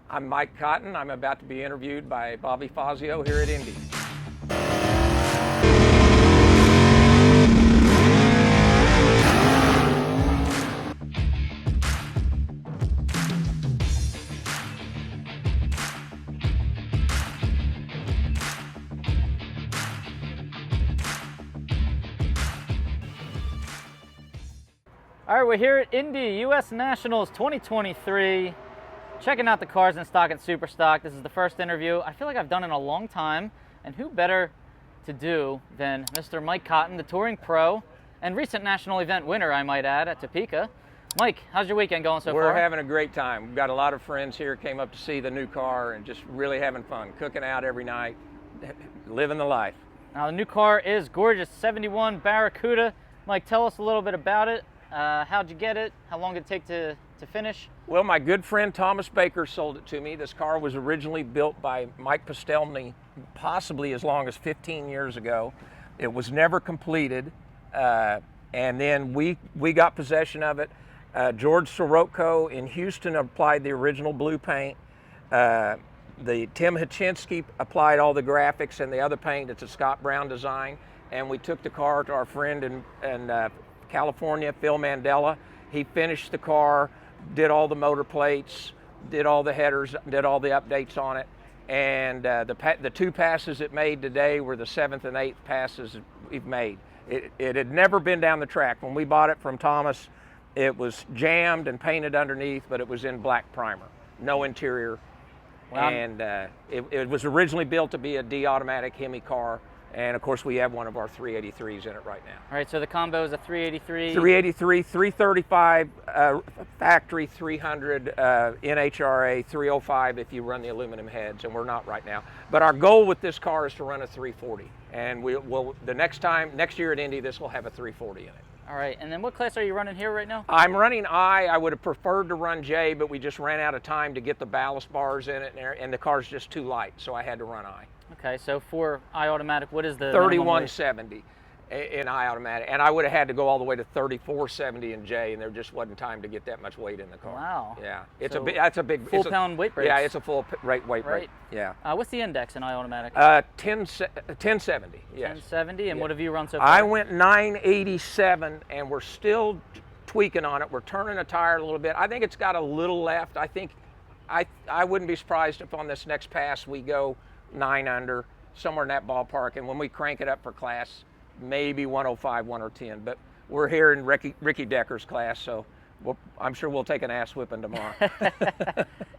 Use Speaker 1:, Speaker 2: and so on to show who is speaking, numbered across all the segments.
Speaker 1: I'm Mike Cotten. I'm about to be interviewed by Bobby Fazio here at Indy.
Speaker 2: All right, we're here at Indy US Nationals 2023, checking out the cars in stock and super stock. This is the first interview I feel like I've done in a long time, and who better to do than Mr. Mike Cotten, the touring pro and recent national event winner, I might add, at Topeka. Mike, how's your weekend going so far?
Speaker 1: We're having a great time. We've got a lot of friends here, came up to see the new car and just really having fun, cooking out every night, living the life.
Speaker 2: Now, the new car is gorgeous, 71 Barracuda. Mike, tell us a little bit about it. How'd you get it? How long did it take to finish?
Speaker 1: Well, my good friend Thomas Baker sold it to me. This car was originally built by Mike Postelny, possibly as long as 15 years ago. It was never completed, and then we got possession of it. George Sirocco in Houston applied the original blue paint. The Tim Hachinsky applied all the graphics and the other paint. It's a Scott Brown design, and we took the car to our friend in California, Phil Mandela. He finished the car, did all the motor plates, did all the headers, did all the updates on it, and the two passes it made today were the 7th and 8th passes we've made. It had never been down the track. When we bought it from Thomas, it was jammed and painted underneath, but it was in black primer, no interior. Wow. And it was originally built to be a D-automatic Hemi car. And of course, we have one of our 383s in it right now.
Speaker 2: All right, so the combo is a 383.
Speaker 1: 383, 335, factory 300, NHRA 305 if you run the aluminum heads, and we're not right now. But our goal with this car is to run a 340. And we will next year at Indy, this will have a 340 in it.
Speaker 2: All right, and then what class are you running here right now?
Speaker 1: I'm running I. I would have preferred to run J, but we just ran out of time to get the ballast bars in it, and the car's just too light, so I had to run I.
Speaker 2: Okay, so for I-automatic, what is the
Speaker 1: 3170 in I-automatic, and I would have had to go all the way to 3470 in J, and there just wasn't time to get that much weight in the car.
Speaker 2: Wow.
Speaker 1: Yeah, that's a big
Speaker 2: full pound weight brake.
Speaker 1: Yeah, it's a full weight brake. Yeah.
Speaker 2: What's the index in I-automatic?
Speaker 1: 1070. Yes.
Speaker 2: 1070, and what have you run so far?
Speaker 1: I went 987, and we're still tweaking on it. We're turning a tire a little bit. I think it's got a little left. I think I wouldn't be surprised if on this next pass we go 9 under, somewhere in that ballpark, and when we crank it up for class, maybe 105, 110. But we're here in Ricky Decker's class, so I'm sure we'll take an ass whipping tomorrow.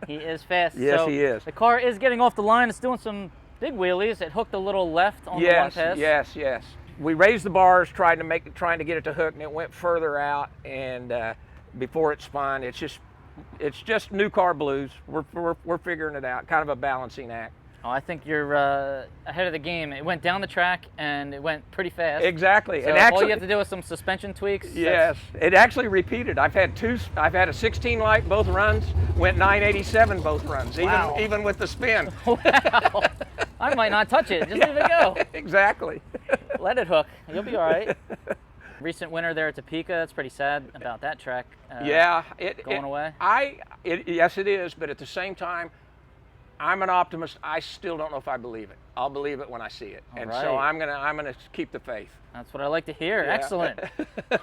Speaker 2: He is fast.
Speaker 1: Yes,
Speaker 2: so
Speaker 1: he is.
Speaker 2: The car is getting off the line. It's doing some big wheelies. It hooked a little left on the one pass.
Speaker 1: Yes. We raised the bars, trying to get it to hook, and it went further out. And before it spun, it's just new car blues. We're figuring it out. Kind of a balancing act.
Speaker 2: Oh, I think you're ahead of the game. It went down the track and it went pretty fast.
Speaker 1: Exactly.
Speaker 2: So
Speaker 1: and actually,
Speaker 2: all you have to do is some suspension tweaks.
Speaker 1: Yes, it actually repeated. I've had a 16 light both runs, went 987 both runs,
Speaker 2: wow.
Speaker 1: even with the spin.
Speaker 2: Wow. I might not touch it. Just leave it go.
Speaker 1: Exactly.
Speaker 2: Let it hook. You'll be all right. Recent winner there at Topeka. That's pretty sad about that track. Going away.
Speaker 1: Yes, it is. But at the same time, I'm an optimist. I still don't know if I believe it. I'll believe it when I see it. So I'm gonna keep the faith.
Speaker 2: That's what I like to hear.
Speaker 1: Yeah.
Speaker 2: Excellent.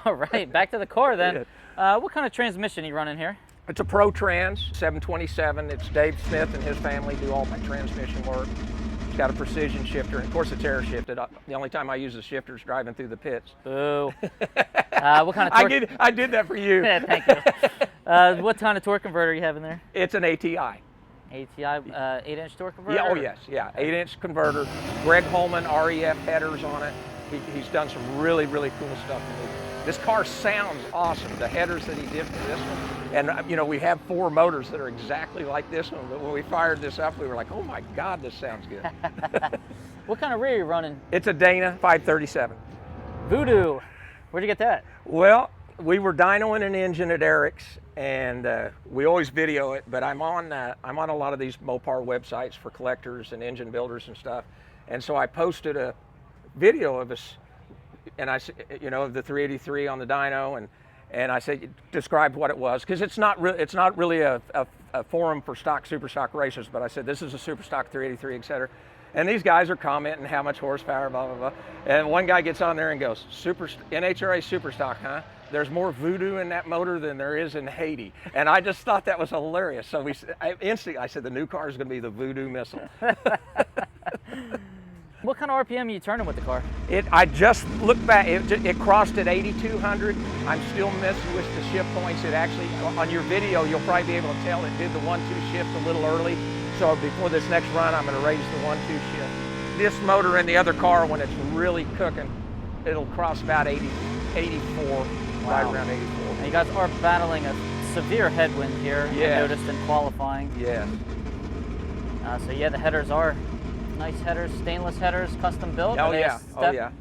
Speaker 2: All right, back to the car then. What kind of transmission are you running here?
Speaker 1: It's a Pro Trans 727. It's Dave Smith and his family do all my transmission work. It's got a precision shifter, and of course it's air shifted. The only time I use the shifter is driving through the pits.
Speaker 2: Boo. What kind of torque?
Speaker 1: I did that for you.
Speaker 2: Yeah, thank you. What kind of torque converter are you having there?
Speaker 1: It's an ATI.
Speaker 2: ATI 8-inch torque converter?
Speaker 1: Yeah, oh yes, yeah, 8-inch converter. Greg Holman REF headers on it. He's done some really, really cool stuff to me. This car sounds awesome. The headers that he did for this one, and we have 4 motors that are exactly like this one. But when we fired this up, we were like, oh my God, this sounds good.
Speaker 2: What kind of rear are you running?
Speaker 1: It's a Dana 537.
Speaker 2: Voodoo. Where'd you get that?
Speaker 1: Well, we were dynoing an engine at Eric's, and we always video it. But I'm on a lot of these Mopar websites for collectors and engine builders and stuff, and so I posted a video of us, and of the 383 on the dyno, And I said, described what it was, because it's not really a forum for super stock racers, but I said, this is a super stock 383, et cetera. And these guys are commenting how much horsepower, blah, blah, blah. And one guy gets on there and goes, NHRA super stock, huh? There's more voodoo in that motor than there is in Haiti. And I just thought that was hilarious. So instantly I said, the new car is going to be the voodoo missile.
Speaker 2: What kind of RPM are you turning with the car?
Speaker 1: I just looked back, it crossed at 8,200. I'm still messing with the shift points. It actually, on your video, you'll probably be able to tell it did the 1-2 shift a little early. So before this next run, I'm going to raise the 1-2 shift. This motor in the other car, when it's really cooking, it'll cross about 84, right around 84.
Speaker 2: And you guys are battling a severe headwind here,
Speaker 1: yeah.
Speaker 2: I noticed in qualifying.
Speaker 1: Yeah.
Speaker 2: So yeah, the headers are nice headers, stainless headers, custom built.
Speaker 1: Oh yeah,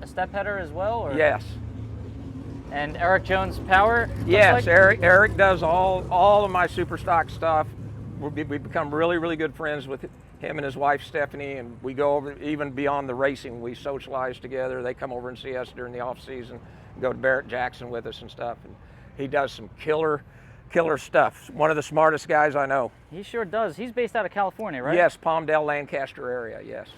Speaker 2: A step header as well? Or?
Speaker 1: Yes.
Speaker 2: And Eric Jones power?
Speaker 1: Yes, like? Eric does all of my super stock stuff. We've become really, really good friends with him and his wife Stephanie, and we go over even beyond the racing. We socialize together. They come over and see us during the off season, go to Barrett Jackson with us and stuff. And he does some killer stuff. One of the smartest guys I know.
Speaker 2: He sure does. He's based out of California, right?
Speaker 1: Yes, Palmdale, Lancaster area, yes.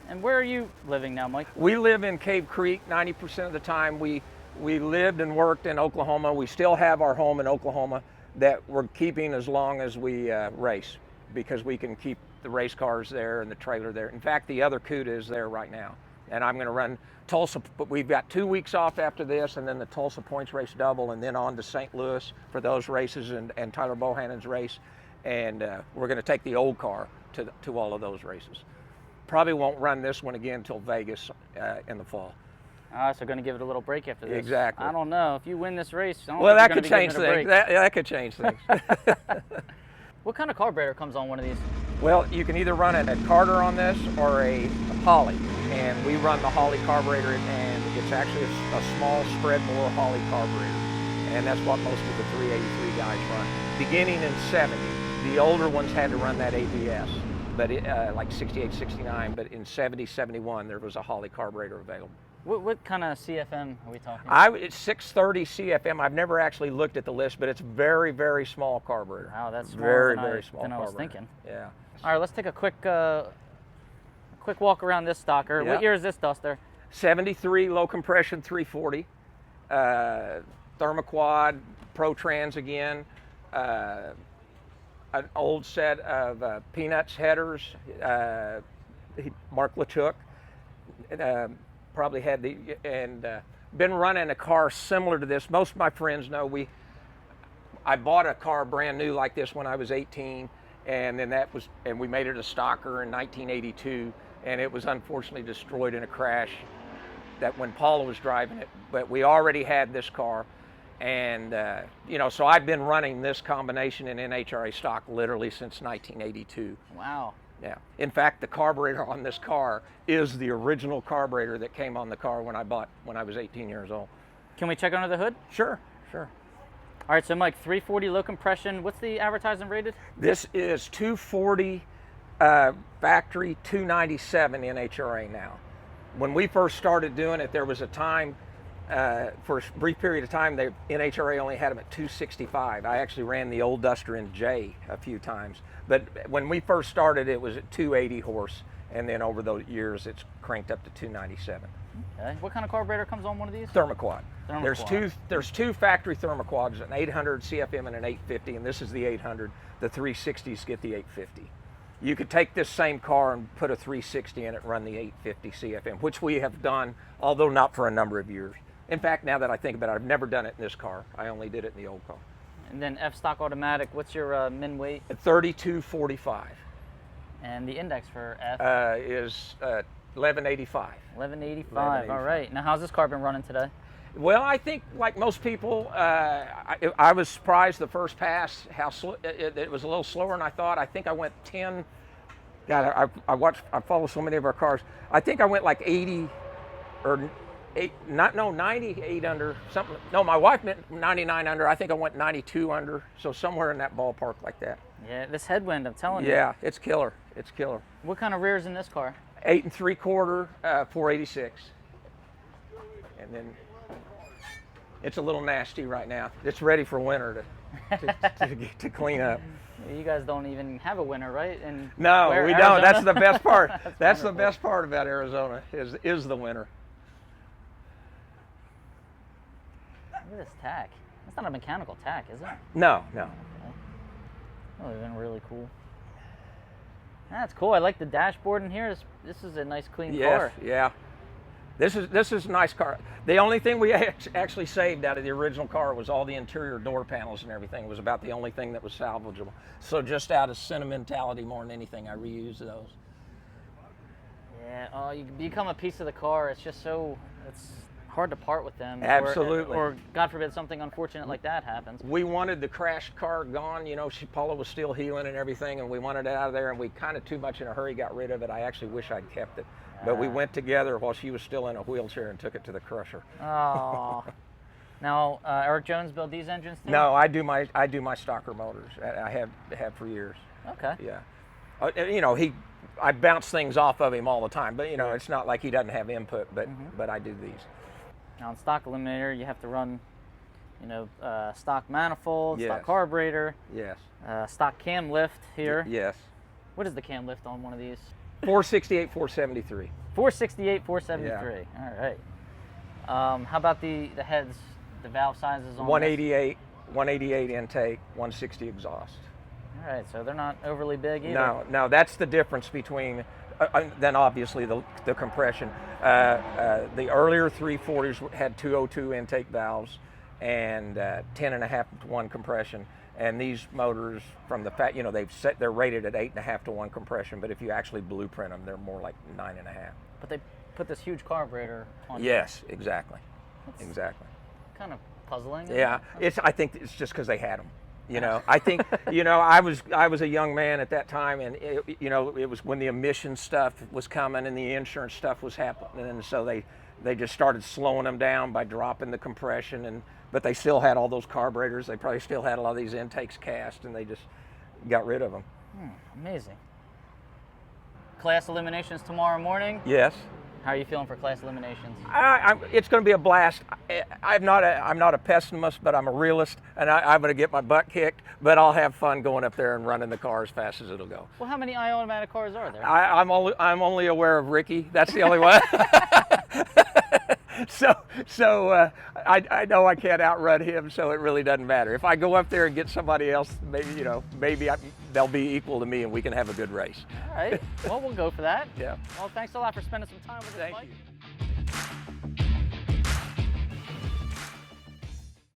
Speaker 2: And where are you living now, Mike?
Speaker 1: We live in Cave Creek 90% of the time. We lived and worked in Oklahoma. We still have our home in Oklahoma that we're keeping as long as we race, because we can keep the race cars there and the trailer there. In fact, the other CUDA is there right now. And I'm going to run Tulsa, but we've got 2 weeks off after this, and then the Tulsa Points Race double, and then on to St. Louis for those races and Tyler Bohannon's race. And we're going to take the old car to all of those races. Probably won't run this one again until Vegas in the fall.
Speaker 2: So going to give it a little break after this.
Speaker 1: Exactly.
Speaker 2: I don't know. If you win this race,
Speaker 1: well, that could change things. That could change things.
Speaker 2: What kind of carburetor comes on one of these?
Speaker 1: Well, you can either run a Carter on this or a Holley. And we run the Holley carburetor, and it's actually a small spread bore Holley carburetor. And that's what most of the 383 guys run. Beginning in 70, the older ones had to run that ABS, but like 68, 69, but in 70, 71, there was a Holley carburetor available.
Speaker 2: What kind of CFM are we talking?
Speaker 1: It's 630 CFM. I've never actually looked at the list, but it's very, very small carburetor.
Speaker 2: Wow, that's
Speaker 1: very, very small
Speaker 2: than I was
Speaker 1: carburetor.
Speaker 2: thinking.
Speaker 1: Yeah.
Speaker 2: All right, let's take a quick walk around this stocker.
Speaker 1: Yep.
Speaker 2: What year is this Duster?
Speaker 1: 73 low compression 340, Thermoquad, Pro Trans again, an old set of Peanuts headers, Mark LeChuck. Probably had been running a car similar to this. Most of my friends know I bought a car brand new like this when I was 18, and then we made it a stocker in 1982, and it was unfortunately destroyed in a crash that when Paula was driving it. But we already had this car, and so I've been running this combination in NHRA stock literally since 1982.
Speaker 2: Wow.
Speaker 1: Yeah. In fact, the carburetor on this car is the original carburetor that came on the car when I was 18 years old.
Speaker 2: Can we check under the hood?
Speaker 1: Sure.
Speaker 2: All right, so Mike, 340 low compression. What's the advertising rated?
Speaker 1: This is 240 factory 297 NHRA now. When we first started doing it, there was a time, for a brief period of time, NHRA only had them at 265. I actually ran the old Duster in J a few times. But when we first started, it was at 280 horse, and then over those years, it's cranked up to 297.
Speaker 2: Okay. What kind of carburetor comes on one of these?
Speaker 1: Thermoquad. There's two factory Thermoquads, an 800 CFM and an 850, and this is the 800. The 360s get the 850. You could take this same car and put a 360 in it and run the 850 CFM, which we have done, although not for a number of years. In fact, now that I think about it, I've never done it in this car. I only did it in the old car.
Speaker 2: And then F-stock automatic, what's your min weight?
Speaker 1: 3245.
Speaker 2: And the index for F?
Speaker 1: Is 1185.
Speaker 2: 1185, all right. Now how's this car been running today?
Speaker 1: Well, I think like most people, I was surprised the first pass how it was a little slower than I thought. I think I went 10. God, I follow so many of our cars. I think I went like 80 or 98 under something. No, my wife meant 99 under. I think I went 92 under. So somewhere in that ballpark like that.
Speaker 2: Yeah, this headwind, I'm telling you.
Speaker 1: Yeah, it's killer. It's killer.
Speaker 2: What kind of rear is in this car?
Speaker 1: 8 3/4, 486, and then It's a little nasty right now. It's ready for winter to clean up.
Speaker 2: You guys don't even have a winter, right? And
Speaker 1: No, we
Speaker 2: Arizona?
Speaker 1: don't. That's the best part. That's the
Speaker 2: wonderful.
Speaker 1: best part about Arizona is the winter.
Speaker 2: Look at this tack. That's not a mechanical tack, is it?
Speaker 1: No.
Speaker 2: That would have been really cool. That's cool. I like the dashboard in here. This is a nice clean car.
Speaker 1: Yeah. This is a nice car. The only thing we actually saved out of the original car was all the interior door panels and everything. It was about the only thing that was salvageable. So just out of sentimentality more than anything, I reused those.
Speaker 2: Yeah. Oh, you become a piece of the car. It's just it's hard to part with them.
Speaker 1: Absolutely.
Speaker 2: Or God forbid something unfortunate like that happens.
Speaker 1: We wanted the crashed car gone. You know, Paula was still healing and everything, and we wanted it out of there, and we kind of too much in a hurry got rid of it. I actually wish I'd kept it. But we went together while she was still in a wheelchair and took it to the crusher.
Speaker 2: Oh. Now, Eric Jones built these engines too?
Speaker 1: No, I do my stocker motors. I have for years.
Speaker 2: Okay.
Speaker 1: Yeah. You know, I bounce things off of him all the time, but you know, it's not like he doesn't have input, but I do these.
Speaker 2: Now, in stock eliminator, you have to run, you know, stock manifold,
Speaker 1: Yes.
Speaker 2: stock carburetor,
Speaker 1: Yes.
Speaker 2: stock cam lift here.
Speaker 1: Yes.
Speaker 2: What is the cam lift on one of these?
Speaker 1: 468, 473.
Speaker 2: 468, 473. All right. How about the heads, the valve sizes on
Speaker 1: 188 intake, 160 exhaust.
Speaker 2: All right, so they're not overly big either.
Speaker 1: No, that's the difference between, then obviously the compression. The earlier 340s had 202 intake valves and 10.5 to 1 compression. And these motors, from the fact, you know, they're rated at 8.5 to 1 compression, but if you actually blueprint them, they're more like 9.5.
Speaker 2: But they put this huge carburetor on.
Speaker 1: Yes, exactly. Exactly.
Speaker 2: Kind of puzzling.
Speaker 1: Yeah, I think it's just because they had them. You know, I think, you know, I was a young man at that time, and you know, it was when the emission stuff was coming and the insurance stuff was happening, and so they just started slowing them down by dropping the compression, but they still had all those carburetors. They probably still had a lot of these intakes cast, and they just got rid of them.
Speaker 2: Amazing. Class eliminations tomorrow morning.
Speaker 1: Yes.
Speaker 2: How are you feeling for class eliminations?
Speaker 1: It's going to be a blast. I'm not a pessimist, but I'm a realist, and I'm going to get my butt kicked, but I'll have fun going up there and running the car as fast as it'll go.
Speaker 2: Well, how many automatic cars are there?
Speaker 1: I'm only aware of Ricky. That's the only one. So I know I can't outrun him, so it really doesn't matter. If I go up there and get somebody else, maybe they'll be equal to me, and we can have a good race.
Speaker 2: All right. Well, we'll go for that.
Speaker 1: Yeah.
Speaker 2: Well, thanks a lot for spending some time with us,
Speaker 1: Thank
Speaker 2: Mike.
Speaker 1: you.